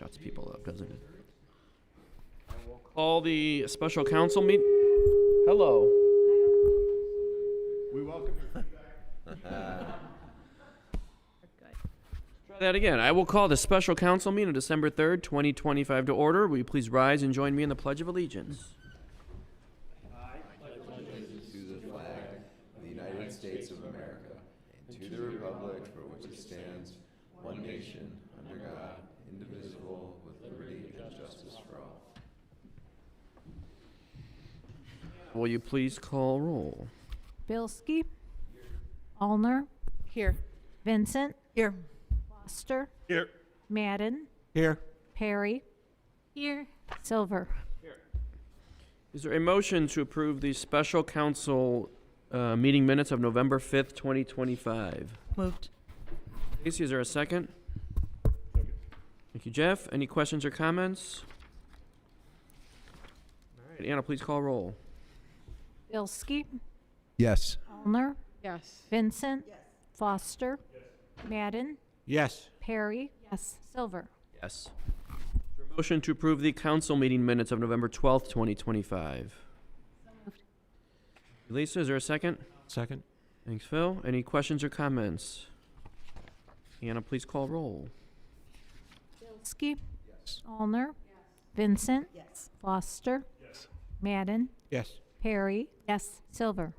shuts people up, doesn't it? We'll call the special council meet. Hello. We welcome you. Try that again. I will call the special council meeting on December 3rd, 2025 to order. Will you please rise and join me in the Pledge of Allegiance? To the flag of the United States of America, and to the republic for which it stands, one nation, under God, indivisible, with liberty and justice for all. Will you please call roll? Bilski. Allner. Here. Vincent. Here. Foster. Here. Madden. Here. Perry. Here. Silver. Is there a motion to approve the special council meeting minutes of November 5th, 2025? Moved. Casey, is there a second? Thank you, Jeff. Any questions or comments? All right, Anna, please call roll. Bilski. Yes. Allner. Yes. Vincent. Foster. Madden. Yes. Perry. Yes. Silver. Yes. Is there a motion to approve the council meeting minutes of November 12th, 2025? Lisa, is there a second? Second. Thanks, Phil. Any questions or comments? Anna, please call roll. Bilski. Allner. Vincent. Foster. Madden. Yes. Perry. Yes. Silver.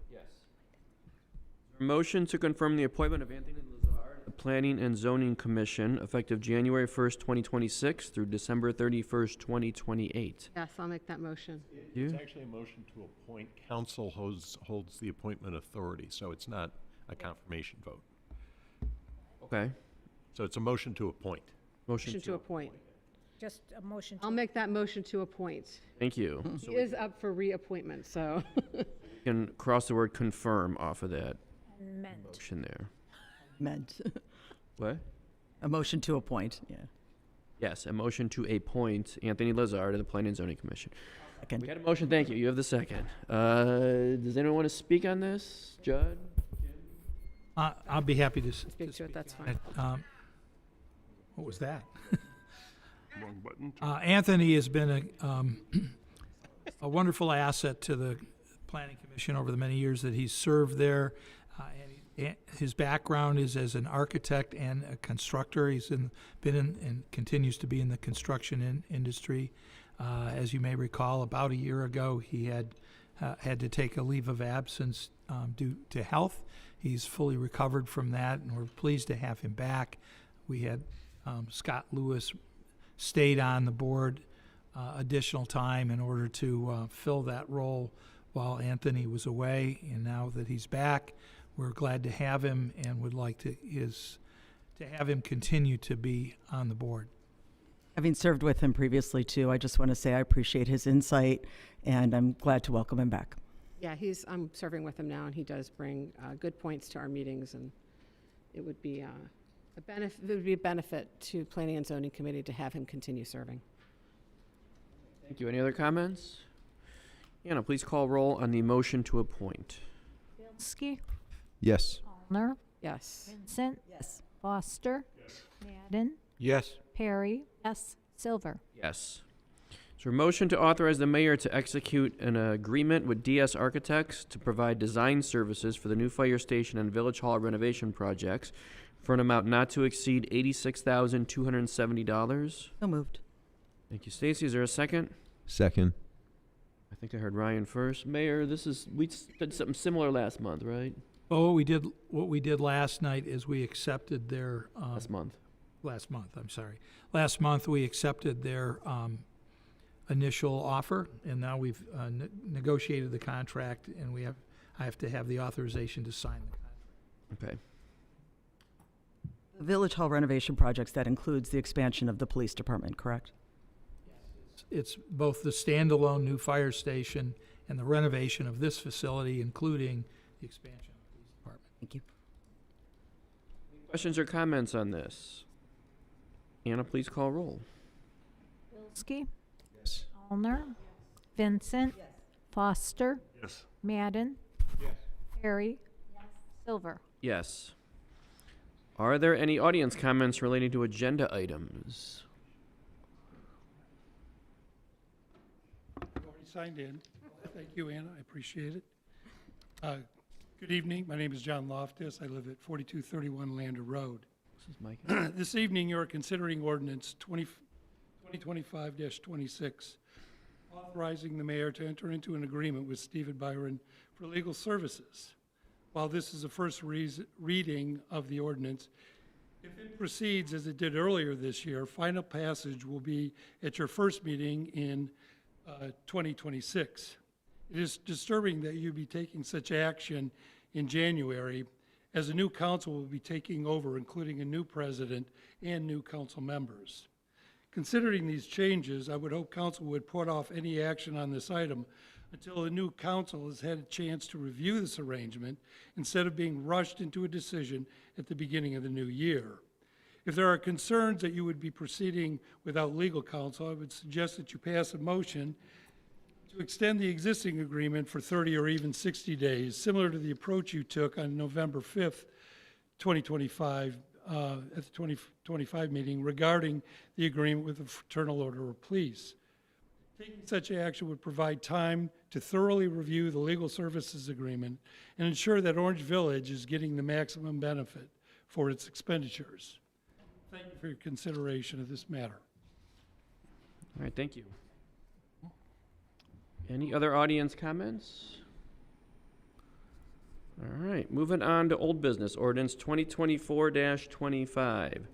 Motion to confirm the appointment of Anthony Lazard to the Planning and Zoning Commission effective January 1st, 2026 through December 31st, 2028. Yes, I'll make that motion. You? It's actually a motion to appoint. Council holds the appointment authority, so it's not a confirmation vote. Okay. So it's a motion to appoint. Motion to appoint. Just a motion to. I'll make that motion to appoint. Thank you. He is up for reappointment, so. You can cross the word confirm off of that Amend. motion there. Meant. What? A motion to appoint, yeah. Yes, a motion to appoint Anthony Lazard to the Planning and Zoning Commission. We Second. had a motion, thank you. You have the second. Does anyone want to speak on this? Judd? I'll be happy to Speak to it, that's fine. What was that? Wrong button. Anthony has been a wonderful asset to the Planning Commission over the many years that he's served there. And his background is as an architect and a constructor. He's been in and continues to be in the construction industry. As you may recall, about a year ago, he had to take a leave of absence due to health. He's fully recovered from that, and we're pleased to have him back. We had Scott Lewis stayed on the board additional time in order to fill that role while Anthony was away, and now that he's back, we're glad to have him and would like to have him continue to be on the board. Having served with him previously too, I just want to say I appreciate his insight and I'm glad to welcome him back. Yeah, I'm serving with him now, and he does bring good points to our meetings, and it would be a benefit to Planning and Zoning Committee to have him continue serving. Thank you. Any other comments? Anna, please call roll on the motion to appoint. Bilski. Yes. Allner. Yes. Vincent. Yes. Foster. Madden. Yes. Perry. Yes. Silver. Yes. Is there a motion to authorize the mayor to execute an agreement with DS Architects to provide design services for the new fire station and Village Hall renovation projects for an amount not to exceed $86,270? So moved. Thank you, Stacy. Is there a second? Second. I think I heard Ryan first. Mayor, we did something similar last month, right? Well, what we did last night is we accepted their Last month. last month we accepted their initial offer, and now we've negotiated the contract, and I have to have the authorization to sign the contract. Okay. The Village Hall renovation projects, that includes the expansion of the police department, correct? It's both the standalone new fire station and the renovation of this facility, including the expansion of the police department. Thank you. Questions or comments on this? Anna, please call roll. Bilski. Yes. Allner. Vincent. Foster. Yes. Madden. Perry. Silver. Yes. Are there any audience comments relating to agenda items? signed in. Thank you, Anna, I appreciate it. Good evening, my name is John Loftus. I live at 4231 Lander Road. This is Mike. This evening, you are considering ordinance 2025-26, authorizing the mayor to enter into an agreement with Stephen Byron for legal services. While this is the first reading of the ordinance, if it proceeds as it did earlier this year, final passage will be at your first meeting in 2026. It is disturbing that you be taking such action in January, as a new council will be taking over, including a new president and new council members. Considering these changes, I would hope council would put off any action on this item until the new council has had a chance to review this arrangement, instead of being rushed into a decision at the beginning of the new year. If there are concerns that you would be proceeding without legal counsel, I would suggest that you pass a motion to extend the existing agreement for 30 or even 60 days, similar to the approach you took on November 5th, 2025, at the 2025 meeting regarding the agreement with the Fraternal Order of Police. Taking such action would provide time to thoroughly review the legal services agreement and ensure that Orange Village is getting the maximum benefit for its expenditures. Thank you for your consideration of this matter. All right, thank you. Any other audience comments? All right, moving on to old business, ordinance 2024-25.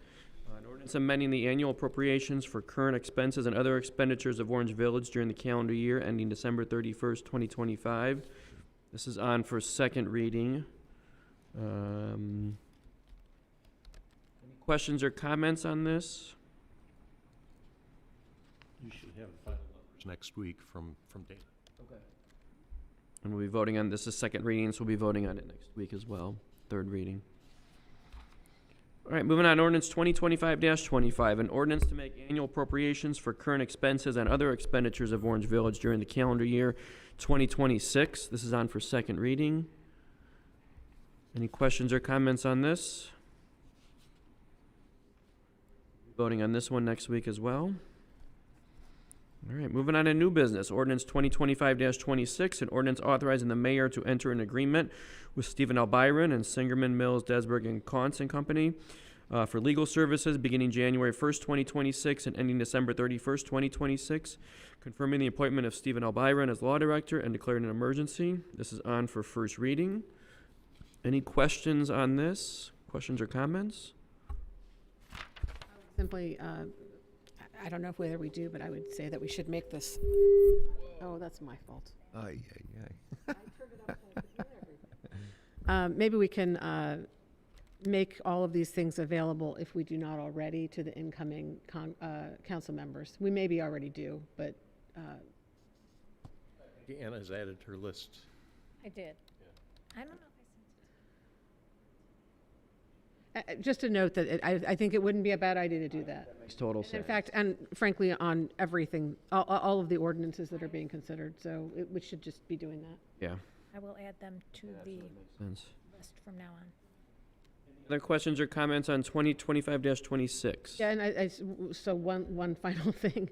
An ordinance amending the annual appropriations for current expenses and other expenditures of Orange Village during the calendar year ending December 31st, 2025. This is on for second reading. Any questions or comments on this? You should have final numbers next week from Dana. Okay. And we'll be voting on, this is second reading, so we'll be voting on it next week as well, third reading. All right, moving on, ordinance 2025-25, an ordinance to make annual appropriations for current expenses and other expenditures of Orange Village during the calendar year 2026. This is on for second reading. Any questions or comments on this? Voting on this one next week as well. All right, moving on to new business. Ordinance 2025-26, an ordinance authorizing the mayor to enter an agreement with Stephen L. Byron and Singerman, Mills, Desberg, and Kantz and Company for legal services beginning January 1st, 2026 and ending December 31st, 2026, confirming the appointment of Stephen L. Byron as law director and declaring an emergency. This is on for first reading. Any questions on this? Questions or comments? Simply, I don't know whether we do, but I would say that we should make this, oh, that's my fault. Ay, ay, ay. Maybe we can make all of these things available, if we do not already, to the incoming council members. We maybe already do, but Anna's added her list. I did. I don't know if just a note that I think it wouldn't be a bad idea to do that. Makes total And sense. in fact, and frankly, on everything, all of the ordinances that are being considered, so we should just be doing that. Yeah, I will add them to the makes sense. list from now on. Other questions or comments on 2025-26? Yeah, and so one final thing.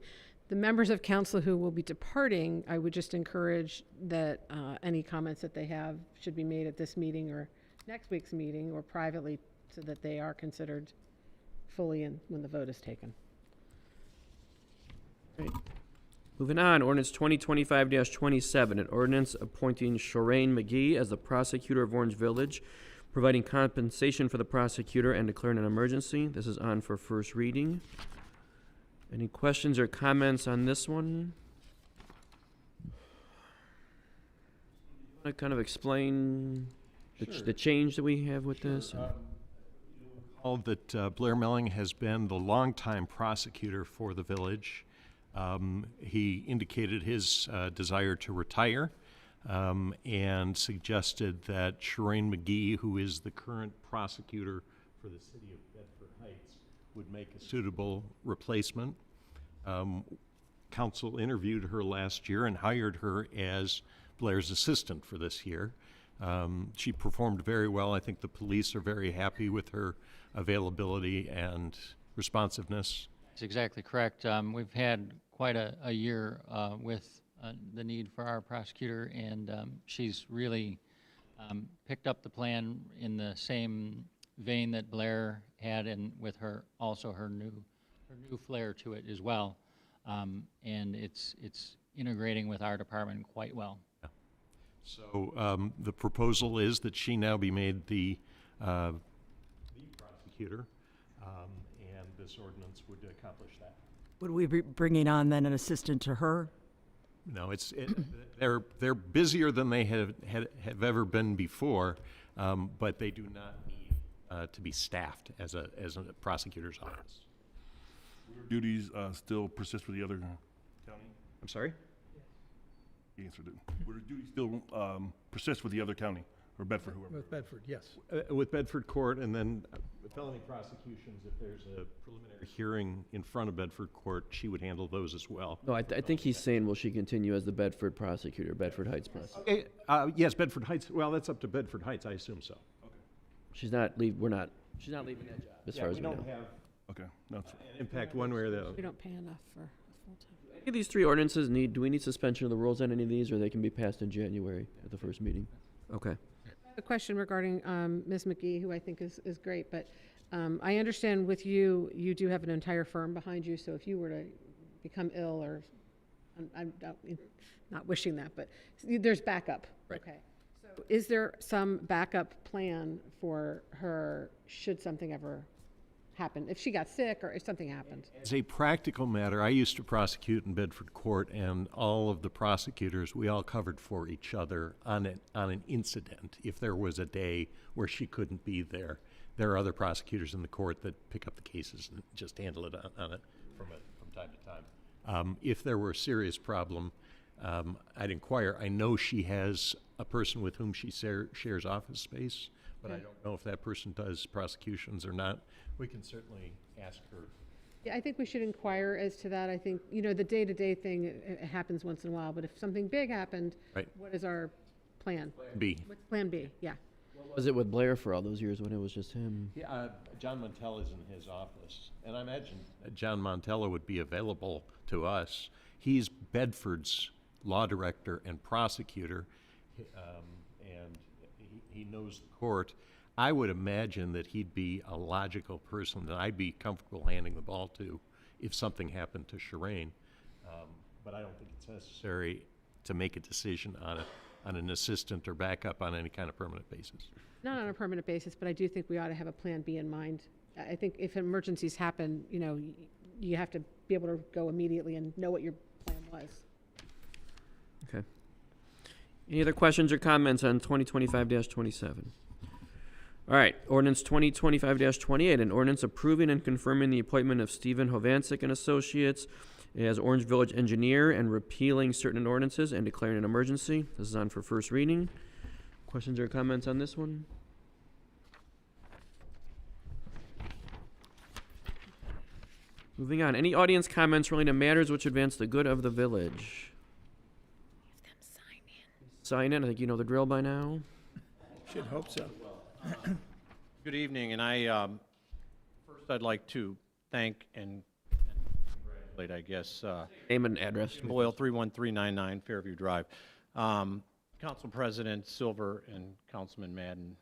The members of council who will be departing, I would just encourage that any comments that they have should be made at this meeting or next week's meeting or privately, so that they are considered fully in when the vote is taken. Great. Moving on, ordinance 2025-27, an ordinance appointing Shireen McGee as the prosecutor of Orange Village, providing compensation for the prosecutor and declaring an emergency. This is on for first reading. Any questions or comments on this one? Want to kind of explain the change that we have with this? All that Blair Melling has been the longtime prosecutor for the village. He indicated his desire to retire and suggested that Shireen McGee, who is the current prosecutor for the city of Bedford Heights, would make a suitable replacement. Council interviewed her last year and hired her as Blair's assistant for this year. She performed very well. I think the police are very happy with her availability and responsiveness. That's exactly correct. We've had quite a year with the need for our prosecutor, and she's really picked up the plan in the same vein that Blair had, and with her, also her new flair to it as well. And it's integrating with our department quite well. So the proposal is that she now be made the prosecutor, and this ordinance would accomplish that. Would we be bringing on then an assistant to her? No, they're busier than they have ever been before, but they do not need to be staffed as a prosecutor's office. Duties still persist with the other county? I'm sorry? He answered it. Would her duties still persist with the other county, or Bedford, whoever? With Bedford, yes. With Bedford Court, and then felony prosecutions, if there's a preliminary hearing in front of Bedford Court, she would handle those as well. No, I think he's saying, will she continue as the Bedford prosecutor, Bedford Heights prosecutor? Yes, Bedford Heights, well, that's up to Bedford Heights, I assume so. She's not leaving that job, as far as we know. don't have Okay, no, an impact one way or the other. We don't pay enough for full-time. Any of these three ordinances do we need suspension of the rules on any of these, or they can be passed in January at the first meeting? Okay. A question regarding Ms. McGee, who I think is great, but I understand with you, you do have an entire firm behind you, so if you were to become ill, or, I'm not wishing that, but there's backup. Right. Okay. So is there some backup plan for her should something ever happen? If she got sick or if something happened? As a practical matter, I used to prosecute in Bedford Court, and all of the prosecutors, we all covered for each other on an incident. If there was a day where she couldn't be there, there are other prosecutors in the court that pick up the cases and just handle it on it from time to time. If there were a serious problem, I'd inquire. I know she has a person with whom she shares office space, but I don't know if that person does prosecutions or not. We can certainly ask her. Yeah, I think we should inquire as to that. I think, the day-to-day thing, it happens once in a while, but if something big happened, Right. what is our plan? B. What's Plan B? Yeah. What was it with Blair for all those years when it was just him? Yeah, John Montella is in his office, and I imagine John Montella would be available to us. He's Bedford's law director and prosecutor, and he knows the court. I would imagine that he'd be a logical person that I'd be comfortable handing the ball to if something happened to Shireen. But I don't think it's necessary to make a decision on an assistant or backup on any kind of permanent basis. Not on a permanent basis, but I do think we ought to have a Plan B in mind. I think if emergencies happen, you have to be able to go immediately and know what your plan was. Okay. Any other questions or comments on 2025-27? All right, ordinance 2025-28, an ordinance approving and confirming the appointment of Stephen Hovansik and Associates as Orange Village engineer and repealing certain ordinances and declaring an emergency. This is on for first reading. Questions or comments on this one? Moving on, any audience comments relating to matters which advance the good of the village? Them sign in. Sign in, I think you know the drill by now. Should hope so. Good evening, and first I'd like to thank and congratulate, I guess, Name and address. Boyle 31399 Fairview Drive. Council President Silver and Councilman Madden.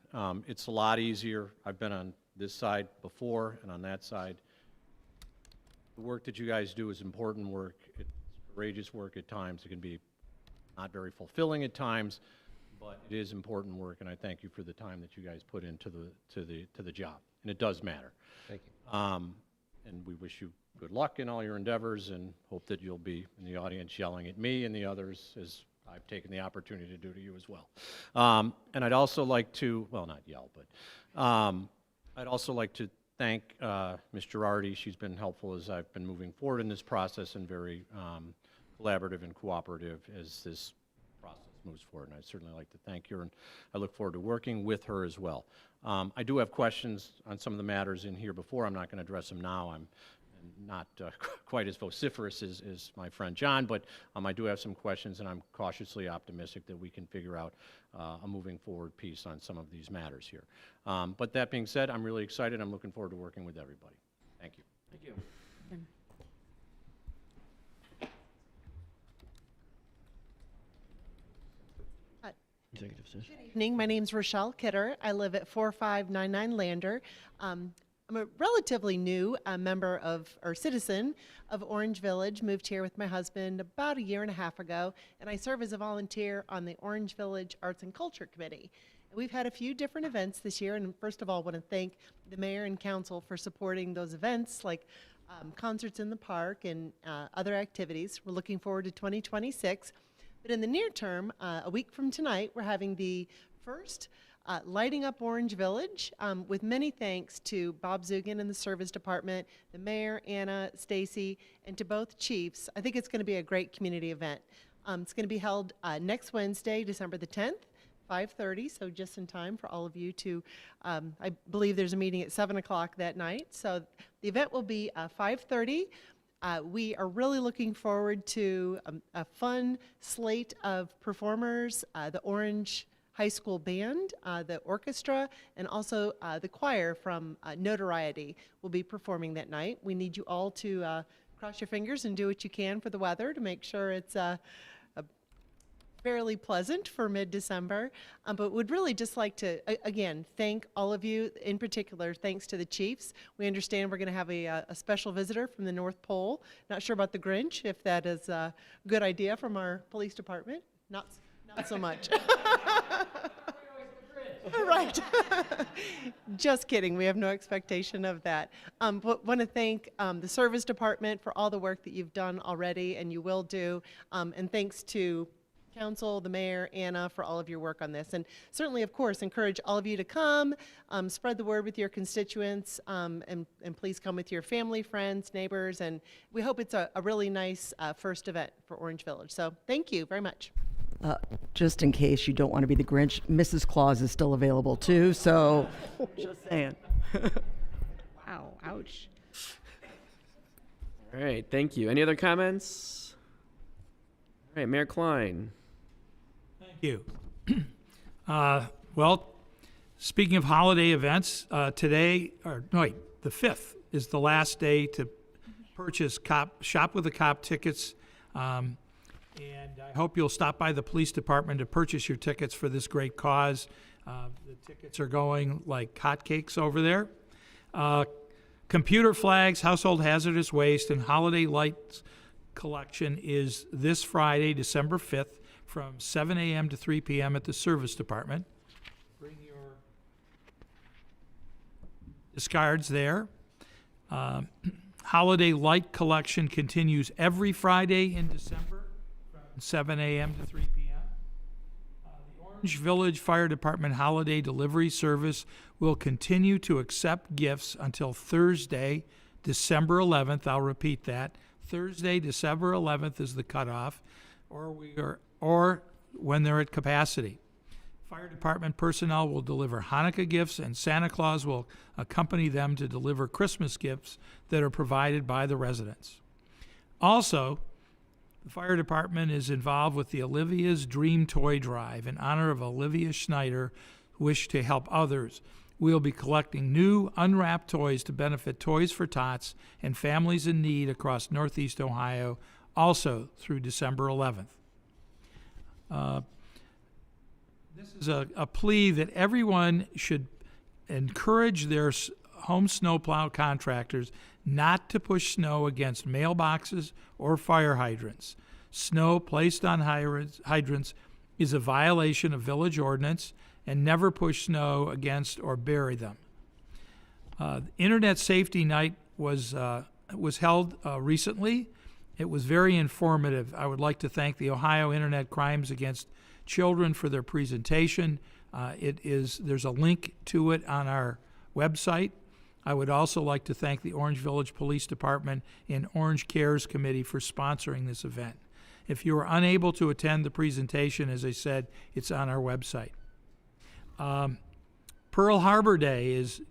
It's a lot easier. I've been on this side before and on that side. The work that you guys do is important work. It's courageous work at times. It can be not very fulfilling at times, but it is important work, and I thank you for the time that you guys put into the job. And it does matter. Thank you. And we wish you good luck in all your endeavors, and hope that you'll be in the audience yelling at me and the others as I've taken the opportunity to do to you as well. And I'd also like to, well, not yell, but I'd also like to thank Ms. Girardi. She's been helpful as I've been moving forward in this process, and very collaborative and cooperative as this process moves forward. And I'd certainly like to thank her, and I look forward to working with her as well. I do have questions on some of the matters in here before. I'm not going to address them now. I'm not quite as vociferous as my friend John, but I do have some questions, and I'm cautiously optimistic that we can figure out a moving forward piece on some of these matters here. But that being said, I'm really excited. I'm looking forward to working with everybody. Thank you. Thank you. Executive session. Evening. My name's Rochelle Kidder. I live at 4599 Lander. I'm a relatively new member of, or citizen of Orange Village. Moved here with my husband about 1.5 years ago, and I serve as a volunteer on the Orange Village Arts and Culture Committee. And we've had a few different events this year, and first of all, I want to thank the mayor and council for supporting those events, like concerts in the park and other activities. We're looking forward to 2026. But in the near term, a week from tonight, we're having the first Lighting Up Orange Village, with many thanks to Bob Zugan and the Service Department, the mayor, Anna, Stacy, and to both chiefs. I think it's going to be a great community event. It's going to be held next Wednesday, December the 10th, 5:30, so just in time for all of you to, I believe there's a meeting at 7 o'clock that night. So the event will be 5:30. We are really looking forward to a fun slate of performers, the Orange High School Band, the orchestra, and also the choir from Notoriety will be performing that night. We need you all to cross your fingers and do what you can for the weather to make sure it's fairly pleasant for mid-December, but would really just like to, again, thank all of you, in particular, thanks to the chiefs. We understand we're going to have a special visitor from the North Pole. Not sure about the Grinch, if that is a good idea from our police department. Not so much. Right. Just kidding. We have no expectation of that. But want to thank the service department for all the work that you've done already and you will do. And thanks to council, the mayor, Anna, for all of your work on this. And certainly, of course, encourage all of you to come, spread the word with your constituents, and please come with your family, friends, neighbors. And we hope it's a really nice first event for Orange Village. So thank you very much. Just in case you don't want to be the Grinch, Mrs. Claus is still available too, so just saying. Wow, ouch. All right, thank you. Any other comments? All right, Mayor Klein. Thank you. Well, speaking of holiday events, today, the 5th is the last day to purchase Shop with a Cop tickets. And I hope you'll stop by the police department to purchase your tickets for this great cause. The tickets are going like hotcakes over there. Computer flags, household hazardous waste, and holiday lights collection is this Friday, December 5th, from 7 a.m. to 3 p.m. at the service department. Bring your discards there. Holiday light collection continues every Friday in December, 7 a.m. to 3 p.m. The Orange Village Fire Department Holiday Delivery Service will continue to accept gifts until Thursday, December 11th. I'll repeat that. Thursday, December 11th is the cutoff, or when they're at capacity. Fire department personnel will deliver Hanukkah gifts, and Santa Claus will accompany them to deliver Christmas gifts that are provided by the residents. Also, the fire department is involved with the Olivia's Dream Toy Drive in honor of Olivia Schneider, who wished to help others. We'll be collecting new unwrapped toys to benefit Toys for Tots and families in need across Northeast Ohio, also through December 11th. This is a plea that everyone should encourage their home snowplow contractors not to push snow against mailboxes or fire hydrants. Snow placed on hydrants is a violation of village ordinance, and never push snow against or bury them. Internet Safety Night was held recently. It was very informative. I would like to thank the Ohio Internet Crimes Against Children for their presentation. There's a link to it on our website. I would also like to thank the Orange Village Police Department and Orange Cares Committee for sponsoring this event. If you are unable to attend the presentation, as I said, it's on our website. Pearl Harbor Day is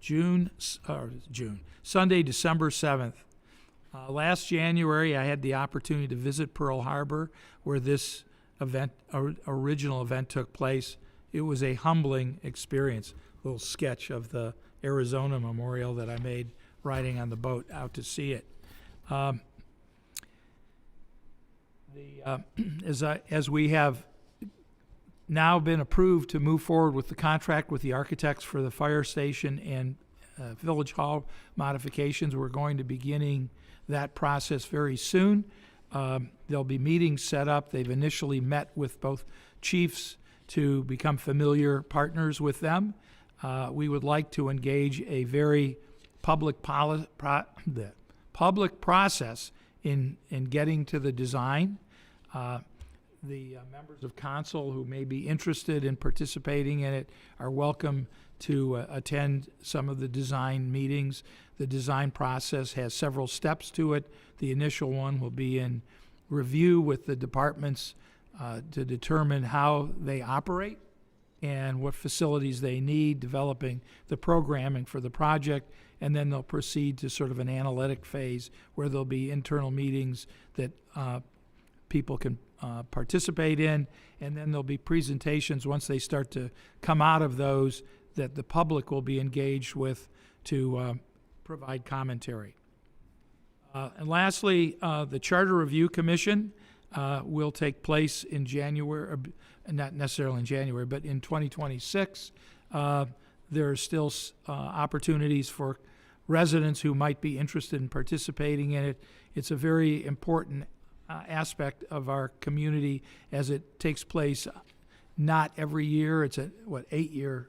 Sunday, December 7th. Last January, I had the opportunity to visit Pearl Harbor, where this original event took place. It was a humbling experience. A little sketch of the Arizona Memorial that I made riding on the boat out to see it. As we have now been approved to move forward with the contract with the architects for the fire station and Village Hall modifications. We're going to be beginning that process very soon. There'll be meetings set up. They've initially met with both chiefs to become familiar partners with them. We would like to engage a very public process in getting to the design. The members of council who may be interested in participating in it are welcome to attend some of the design meetings. The design process has several steps to it. The initial one will be in review with the departments to determine how they operate and what facilities they need, developing the programming for the project, and then they'll proceed to sort of an analytic phase where there'll be internal meetings that people can participate in, and then there'll be presentations once they start to come out of those that the public will be engaged with to provide commentary. And lastly, the Charter Review Commission will take place in January, not necessarily in January, but in 2026. There are still opportunities for residents who might be interested in participating in it. It's a very important aspect of our community as it takes place not every year. It's a 8-year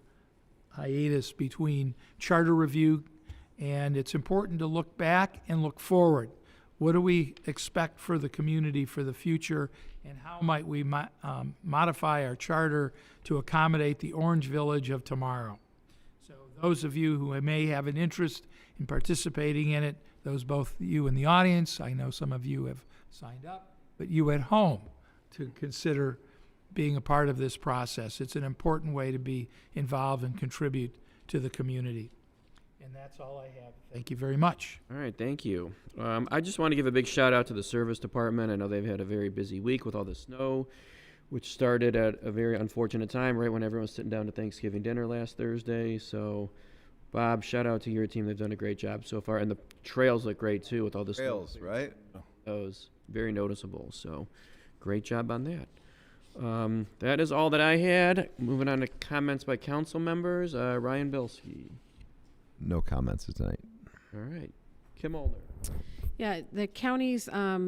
hiatus between charter review, and it's important to look back and look forward. What do we expect for the community for the future, and how might we modify our charter to accommodate the Orange Village of tomorrow? So those of you who may have an interest in participating in it, those both you in the audience, I know some of you have signed up, but you at home to consider being a part of this process. It's an important way to be involved and contribute to the community. And that's all I have. Thank you very much. All right, thank you. I just want to give a big shout out to the service department. I know they've had a very busy week with all the snow, which started at a very unfortunate time, right when everyone was sitting down to Thanksgiving dinner last Thursday. So, Bob, shout out to your team. They've done a great job so far. And the trails look great, too, with all the Trails, snow. right? That was very noticeable. So, great job on that. That is all that I had. Moving on to comments by council members. Ryan Bilski. No comments tonight. All right. Kim Older. Yeah, the county's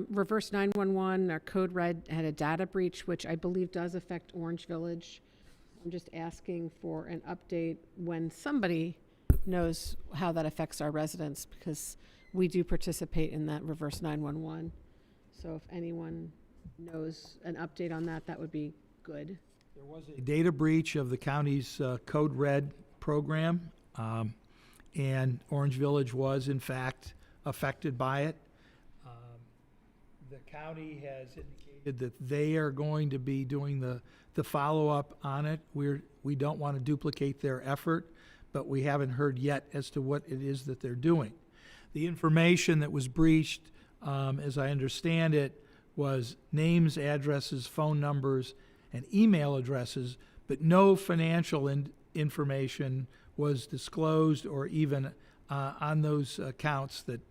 reverse 911, our code red, had a data breach, which I believe does affect Orange Village. I'm just asking for an update when somebody knows how that affects our residents, because we do participate in that reverse 911. So if anyone knows an update on that, that would be good. There was a data breach of the county's Code Red program, and Orange Village was, in fact, affected by it. The county has indicated that they are going to be doing the follow-up on it. We don't want to duplicate their effort, but we haven't heard yet as to what it is that they're doing. The information that was breached, as I understand it, was names, addresses, phone numbers, and email addresses, but no financial information was disclosed or even on those accounts that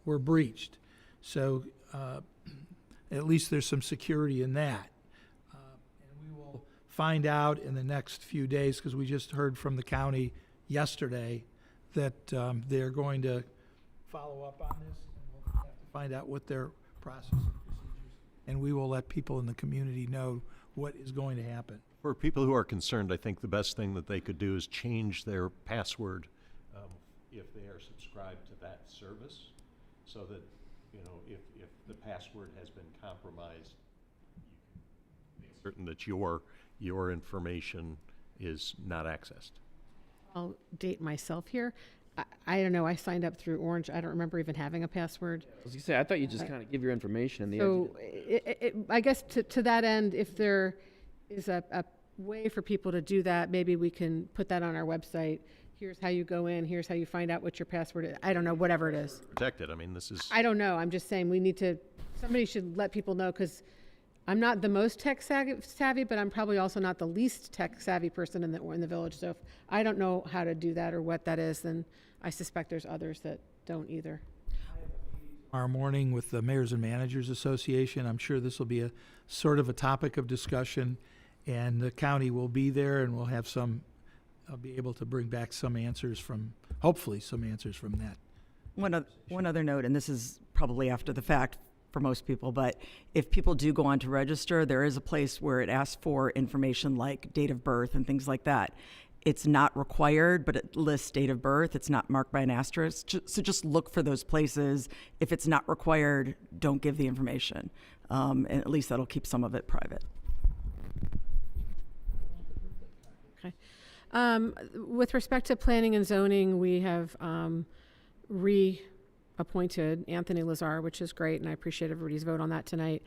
were breached. So at least there's some security in that. And we will find out in the next few days, because we just heard from the county yesterday that they're going to follow up on this, and we'll have to find out what their process and procedures, and we will let people in the community know what is going to happen. For people who are concerned, I think the best thing that they could do is change their password if they are subscribed to that service, so that, you know, if the password has been compromised, you can make certain that your information is not accessed. I'll date myself here. I don't know, I signed up through Orange. I don't remember even having a password. I was going to say, I thought you just kind of give your information in the So I guess to that end, if there is a way for people to do that, maybe we can put that on our website. Here's how you go in, here's how you find out what your password is. I don't know, whatever it is. Protected. I mean, this is. I don't know. I'm just saying we need to, somebody should let people know, because I'm not the most tech savvy, but I'm probably also not the least tech savvy person in the village. So if I don't know how to do that or what that is, then I suspect there's others that don't either. Tomorrow morning with the Mayors and Managers Association. I'm sure this will be a sort of a topic of discussion, and the county will be there, and we'll have I'll be able to bring back hopefully some answers from that. One other note, and this is probably after the fact for most people, but if people do go on to register, there is a place where it asks for information like date of birth and things like that. It's not required, but it lists date of birth. It's not marked by an asterisk. So just look for those places. If it's not required, don't give the information. And at least that'll keep some of it private. Okay. With respect to planning and zoning, we have reappointed Anthony Lazar, which is great, and I appreciate everybody's vote on that tonight.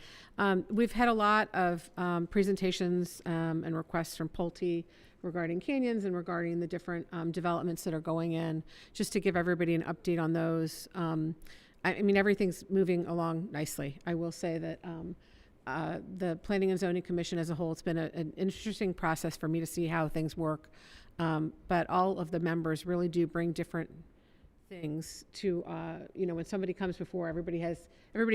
We've had a lot of presentations and requests from Pulte regarding canyons and regarding the different developments that are going in, just to give everybody an update on those. I mean, everything's moving along nicely. I will say that the Planning and Zoning Commission as a whole, it's been an interesting process for me to see how things work. But all of the members really do bring different things to, when somebody comes before, everybody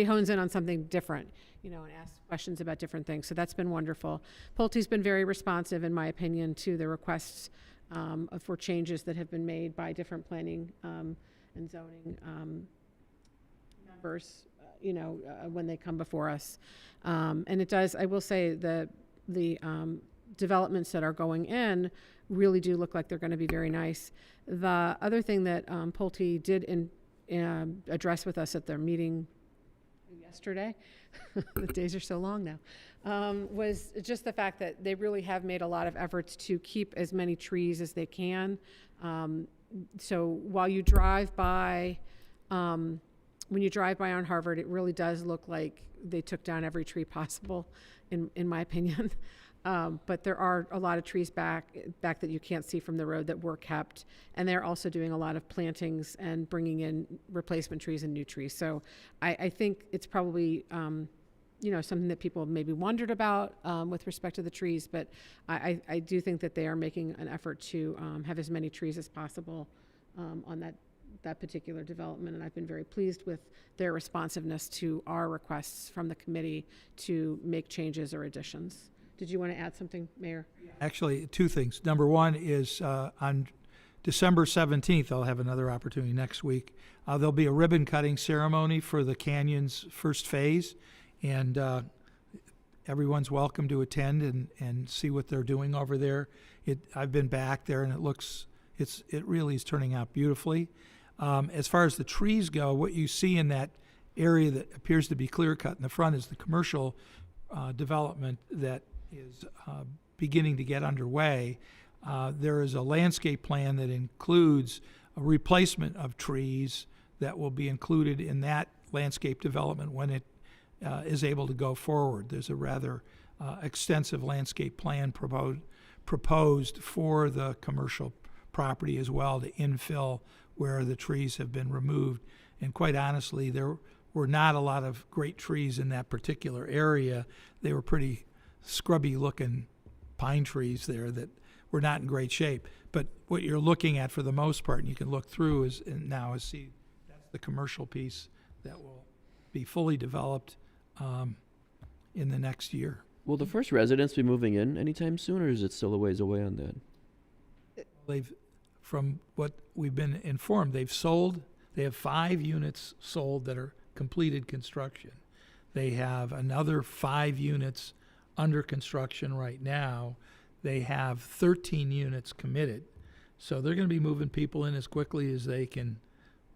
hones in on something different, and asks questions about different things. So that's been wonderful. Pulte's been very responsive, in my opinion, to the requests for changes that have been made by different planning and zoning members, when they come before us. And it does, I will say, the developments that are going in really do look like they're going to be very nice. The other thing that Pulte did address with us at their meeting yesterday, the days are so long now, was just the fact that they really have made a lot of efforts to keep as many trees as they can. So while you drive by, when you drive by on Harvard, it really does look like they took down every tree possible, in my opinion. But there are a lot of trees back that you can't see from the road that were kept. And they're also doing a lot of plantings and bringing in replacement trees and new trees. So I think it's probably, something that people maybe wondered about with respect to the trees. But I do think that they are making an effort to have as many trees as possible on that particular development. And I've been very pleased with their responsiveness to our requests from the committee to make changes or additions. Did you want to add something, Mayor? Actually, two things. Number one is on December 17th, I'll have another opportunity next week. There'll be a ribbon cutting ceremony for the Canyon's first phase, and everyone's welcome to attend and see what they're doing over there. I've been back there, and it really is turning out beautifully. As far as the trees go, what you see in that area that appears to be clear cut in the front is the commercial development that is beginning to get underway. There is a landscape plan that includes a replacement of trees that will be included in that landscape development when it is able to go forward. There's a rather extensive landscape plan proposed for the commercial property as well to infill where the trees have been removed. And quite honestly, there were not a lot of great trees in that particular area. They were pretty scrubby looking pine trees there that were not in great shape. But what you're looking at for the most part, and you can look through is see that's the commercial piece that will be fully developed in the next year. Will the first residents be moving in anytime soon, or is it still a ways away on that? From what we've been informed, they have 5 units sold that are completed construction. They have another 5 units under construction right now. They have 13 units committed. So they're going to be moving people in as quickly as they can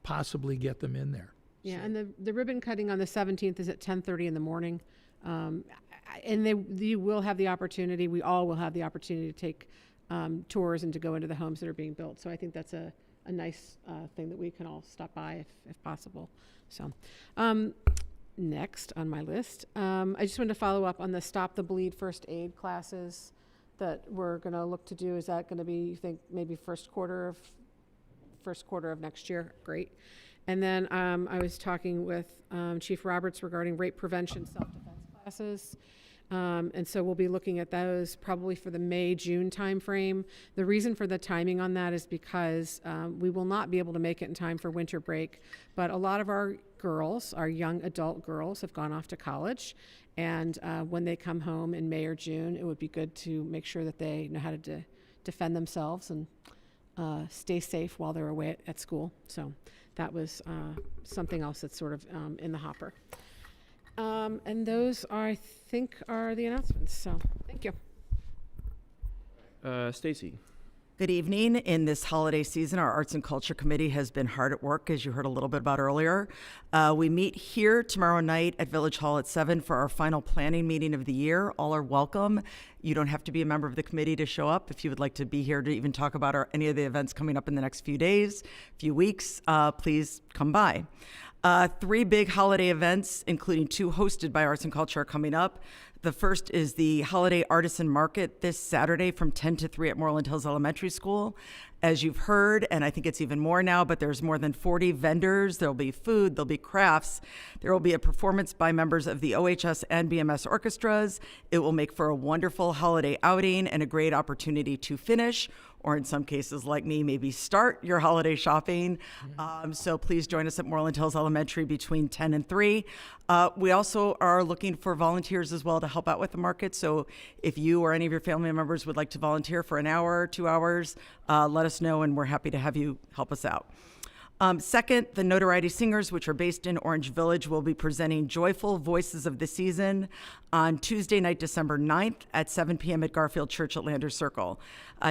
possibly get them in there. Yeah, and the ribbon cutting on the 17th is at 10:30 in the morning. And you will have the opportunity, we all will have the opportunity to take tours and to go into the homes that are being built. So I think that's a nice thing that we can all stop by if possible. So next on my list, I just wanted to follow up on the Stop the Bleed first aid classes that we're going to look to do. Is that going to be, you think, maybe first quarter of next year? Great. And then I was talking with Chief Roberts regarding rape prevention self-defense classes. And so we'll be looking at those probably for the May-June timeframe. The reason for the timing on that is because we will not be able to make it in time for winter break, but a lot of our girls, our young adult girls, have gone off to college. And when they come home in May or June, it would be good to make sure that they know how to defend themselves and stay safe while they're away at school. So that was something else that's sort of in the hopper. And those, I think, are the announcements. So thank you. Stacy. Good evening. In this holiday season, our Arts and Culture Committee has been hard at work, as you heard a little bit about earlier. We meet here tomorrow night at Village Hall at 7 for our final planning meeting of the year. All are welcome. You don't have to be a member of the committee to show up. If you would like to be here to even talk about any of the events coming up in the next few days, few weeks, please come by. 3 big holiday events, including 2 hosted by Arts and Culture, are coming up. The first is the Holiday Artisan Market this Saturday from 10 to 3 at Moreland Hills Elementary School. As you've heard, and I think it's even more now, but there's more than 40 vendors. There'll be food, there'll be crafts. There will be a performance by members of the OHS and BMS orchestras. It will make for a wonderful holiday outing and a great opportunity to finish, or in some cases like me, maybe start your holiday shopping. So please join us at Moreland Hills Elementary between 10 and 3. We also are looking for volunteers as well to help out with the market. So if you or any of your family members would like to volunteer for an hour, 2 hours, let us know, and we're happy to have you help us out. Second, the Notoriety Singers, which are based in Orange Village, will be presenting Joyful Voices of the Season on Tuesday night, December 9th at 7 p.m. at Garfield Church at Landers Circle.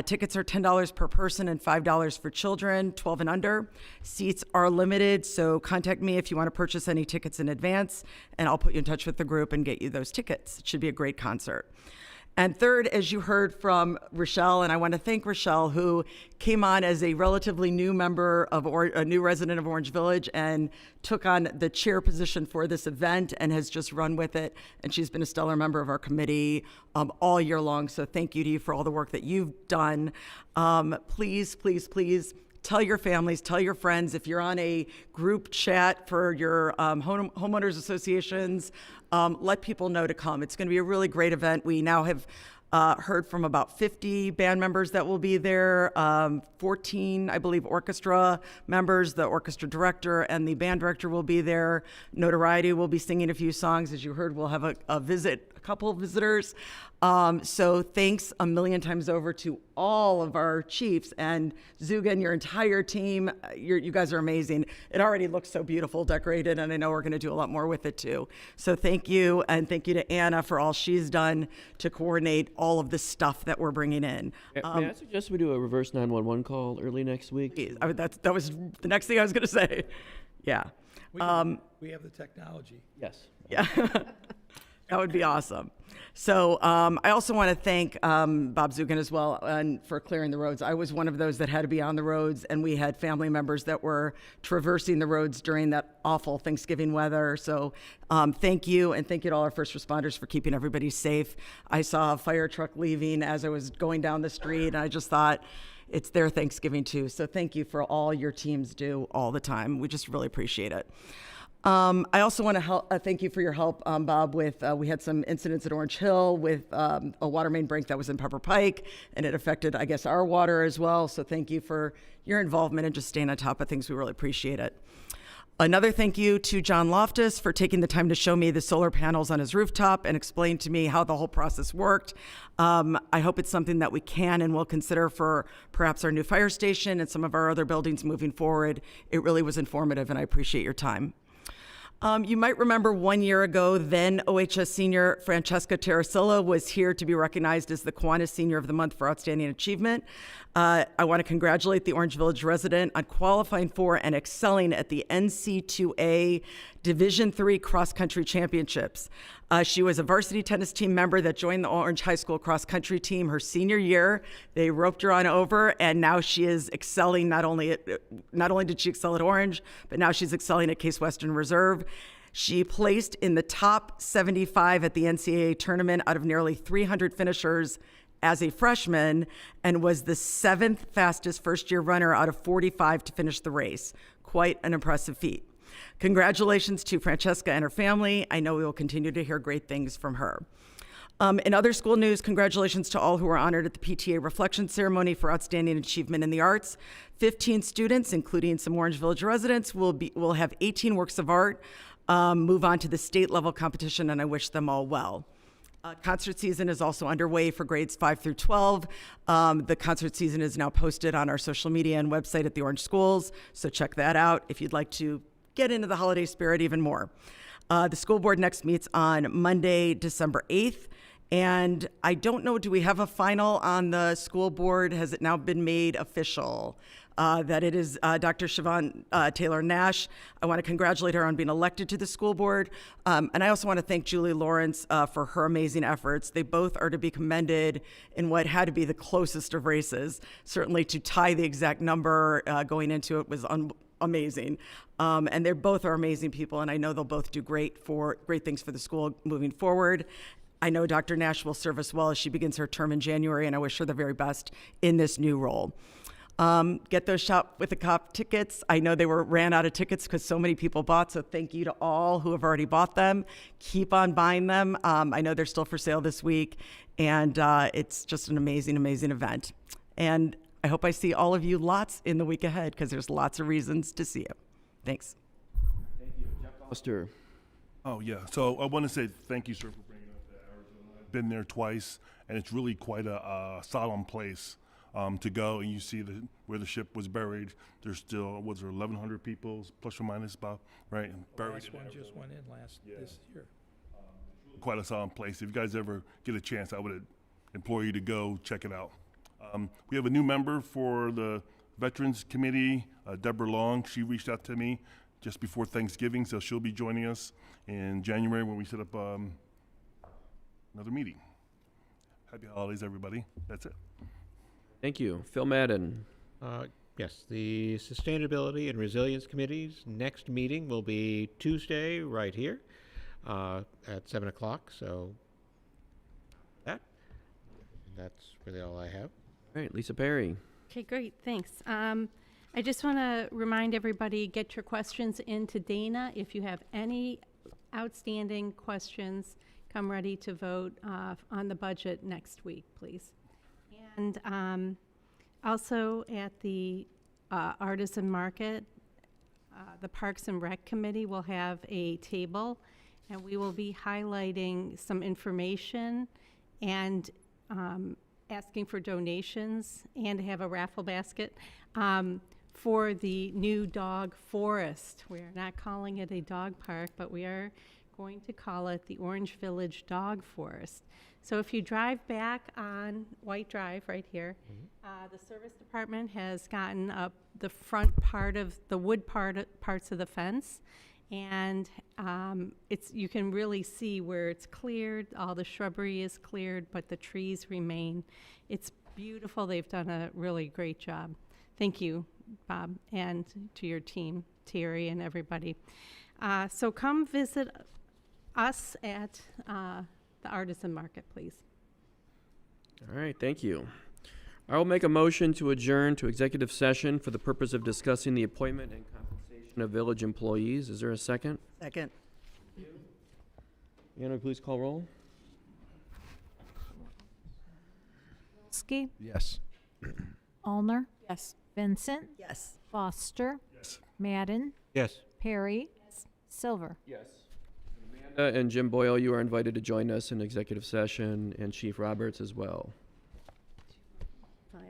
Tickets are $10 per person and $5 for children, 12 and under. Seats are limited, so contact me if you want to purchase any tickets in advance, and I'll put you in touch with the group and get you those tickets. It should be a great concert. And third, as you heard from Rochelle, and I want to thank Rochelle, who came on as a relatively new member of a new resident of Orange Village and took on the chair position for this event and has just run with it. And she's been a stellar member of our committee all year long. So thank you to you for all the work that you've done. Please, please, please, tell your families, tell your friends. If you're on a group chat for your homeowners associations, let people know to come. It's going to be a really great event. We now have heard from about 50 band members that will be there, 14, I believe, orchestra members. The orchestra director and the band director will be there. Notoriety will be singing a few songs. As you heard, we'll have a couple of visitors. So thanks a million times over to all of our chiefs and Zuga and your entire team. You guys are amazing. It already looks so beautiful, decorated, and I know we're going to do a lot more with it too. So thank you, and thank you to Anna for all she's done to coordinate all of the stuff that we're bringing in. May I suggest we do a reverse 911 call early next week? That was the next thing I was going to say. Yeah. We have the technology. Yes. Yeah. That would be awesome. So I also want to thank Bob Zugan as well for clearing the roads. I was one of those that had to be on the roads, and we had family members that were traversing the roads during that awful Thanksgiving weather. So thank you, and thank you to all our first responders for keeping everybody safe. I saw a fire truck leaving as I was going down the street, and I just thought, it's their Thanksgiving too. So thank you for all your teams do all the time. We just really appreciate it. I also want to thank you for your help, Bob, with, we had some incidents at Orange Hill with a water main break that was in Pepper Pike, and it affected, I guess, our water as well. So thank you for your involvement and just staying on top of things. We really appreciate it. Another thank you to John Loftus for taking the time to show me the solar panels on his rooftop and explain to me how the whole process worked. I hope it's something that we can and will consider for perhaps our new fire station and some of our other buildings moving forward. It really was informative, and I appreciate your time. You might remember 1 year ago, then OHS senior Francesca Terracilla was here to be recognized as the Kiwanis Senior of the Month for Outstanding Achievement. I want to congratulate the Orange Village resident on qualifying for and excelling at the NC2A Division III Cross Country Championships. She was a varsity tennis team member that joined the Orange High School cross country team her senior year. They roped her on over, and now she is excelling. Not only did she excel at Orange, but now she's excelling at Case Western Reserve. She placed in the top 75 at the NCAA tournament out of nearly 300 finishers as a freshman, and was the 7th fastest first-year runner out of 45 to finish the race. Quite an impressive feat. Congratulations to Francesca and her family. I know we will continue to hear great things from her. In other school news, congratulations to all who were honored at the PTA Reflection Ceremony for outstanding achievement in the arts. 15 students, including some Orange Village residents, will have 18 works of art move on to the state level competition, and I wish them all well. Concert season is also underway for grades 5 through 12. The concert season is now posted on our social media and website at the Orange Schools, so check that out if you'd like to get into the holiday spirit even more. The school board next meets on Monday, December 8th. And I don't know, do we have a final on the school board? Has it now been made official that it is Dr. Siobhan Taylor Nash? I want to congratulate her on being elected to the school board. And I also want to thank Julie Lawrence for her amazing efforts. They both are to be commended in what had to be the closest of races. Certainly to tie the exact number going into it was amazing. And they both are amazing people, and I know they'll both do great things for the school moving forward. I know Dr. Nash will serve us well as she begins her term in January, and I wish her the very best in this new role. Get those Shop with a Cop tickets. I know they ran out of tickets because so many people bought, so thank you to all who have already bought them. Keep on buying them. I know they're still for sale this week, and it's just an amazing, amazing event. And I hope I see all of you lots in the week ahead because there's lots of reasons to see you. Thanks. Foster. Oh, yeah. So I want to say thank you, sir, for bringing up that Arizona. I've been there twice, and it's really quite a solemn place to go. And you see where the ship was buried. There's still, was there 1,100 people, plus or minus, about, right? Buried. Last one just went in this year. Quite a solemn place. If you guys ever get a chance, I would implore you to go check it out. We have a new member for the Veterans Committee, Deborah Long. She reached out to me just before Thanksgiving, so she'll be joining us in January when we set up another meeting. Happy holidays, everybody. That's it. Thank you. Phil Madden. Yes, the Sustainability and Resilience Committee's next meeting will be Tuesday right here at 7 o'clock. So that's really all I have. All right, Lisa Perry. Okay, great, thanks. I just want to remind everybody, get your questions into Dana. If you have any outstanding questions, come ready to vote on the budget next week, please. And also at the Artisan Market, the Parks and Rec Committee will have a table, and we will be highlighting some information and asking for donations and have a raffle basket for the new dog forest. We're not calling it a dog park, but we are going to call it the Orange Village Dog Forest. So if you drive back on White Drive right here, the service department has gotten up the front part of the wood parts of the fence, and you can really see where it's cleared, all the shrubbery is cleared, but the trees remain. It's beautiful. They've done a really great job. Thank you, Bob, and to your team, Terry and everybody. So come visit us at the Artisan Market, please. All right, thank you. I will make a motion to adjourn to executive session for the purpose of discussing the appointment and compensation of village employees. Is there a second? Second. Anna, please call roll. Bilski, Yes. Allner, Yes. Vincent, Yes. Foster, Yes. Madden, Yes. Perry, Silver. Yes. Amanda and Jim Boyle, you are invited to join us in executive session, and Chief Roberts as well. File